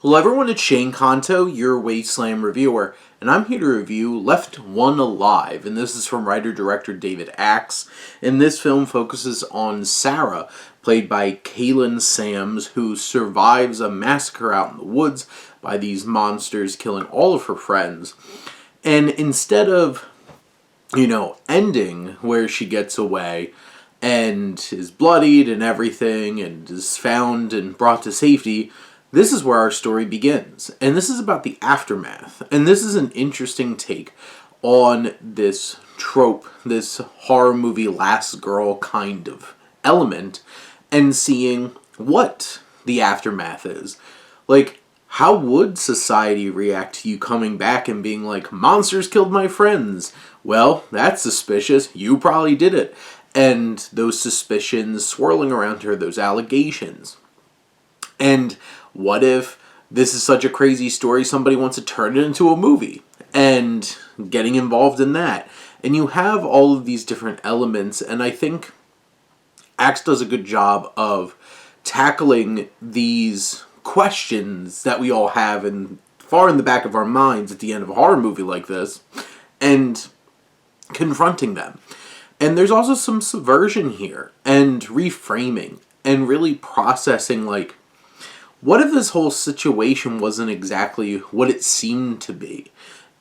Hello everyone, it's Shane Kanto, your Wasteland reviewer, and I'm here to review Left One Alive, and this is from writer-director David Axe, and this film focuses on Sara, played by Kaylin Sams, who survives a massacre out in the woods by these monsters killing all of her friends, and instead of, ending where she gets away and is bloodied and everything and is found and brought to safety, this is where our story begins, and this is about the aftermath, and this is an interesting take on this trope, this horror movie last girl kind of element, and seeing what the aftermath is. Like, how would society react to you coming back and being like, monsters killed my friends? Well, that's suspicious, you probably did it. And those suspicions swirling around her, those allegations. And what if this is such a crazy story, somebody wants to turn it into a movie and getting involved in that? And you have all of these different elements, and I think Axe does a good job of tackling these questions that we all have and far in the back of our minds at the end of a horror movie like this, and confronting them. And there's also some subversion here, and reframing, and really processing, like, what if this whole situation wasn't exactly what it seemed to be?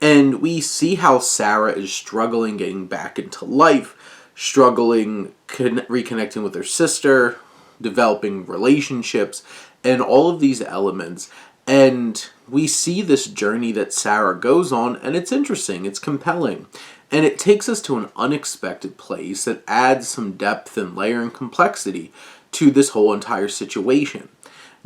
And we see how Sara is struggling getting back into life, struggling reconnecting with her sister, developing relationships, and all of these elements. And we see this journey that Sara goes on, and it's interesting, it's compelling. And it takes us to an unexpected place that adds some depth and layer and complexity to this whole entire situation.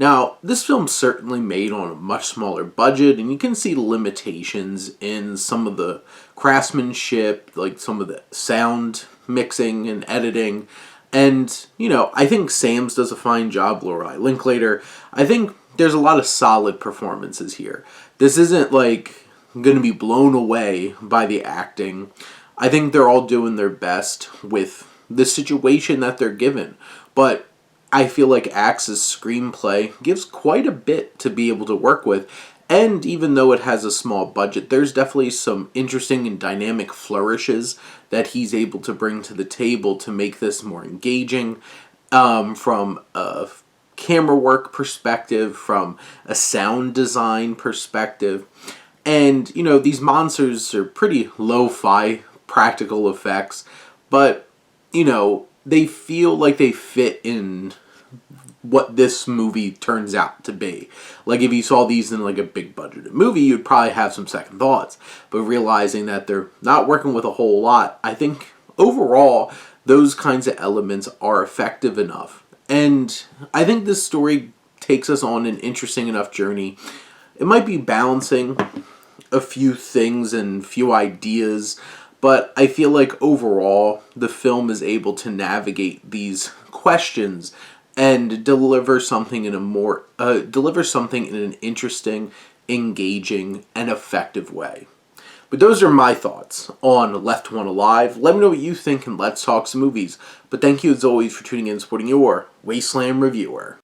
Now, this film's certainly made on a much smaller budget, and you can see the limitations in some of the craftsmanship, like some of the sound mixing and editing. And, I think Sams does a fine job, Lorelai Linklater. I think there's a lot of solid performances here. This isn't, like, going to be blown away by the acting. I think they're all doing their best with the situation that they're given. But I feel like Axe's screenplay gives quite a bit to be able to work with, and even though it has a small budget, there's definitely some interesting and dynamic flourishes that he's able to bring to the table to make this more engaging, from a camera work perspective, from a sound design perspective. And, these monsters are pretty lo-fi practical effects, but, they feel like they fit in what this movie turns out to be. Like, if you saw these in, like, a big budgeted movie, you'd probably have some second thoughts. But realizing that they're not working with a whole lot, I think, overall, those kinds of elements are effective enough. And I think this story takes us on an interesting enough journey. It might be balancing a few things and few ideas, but I feel like overall the film is able to navigate these questions and deliver something in an interesting, engaging, and effective way. But those are my thoughts on Left One Alive. Let me know what you think, and let's talk some movies. But thank you as always for tuning in and supporting your Wasteland reviewer.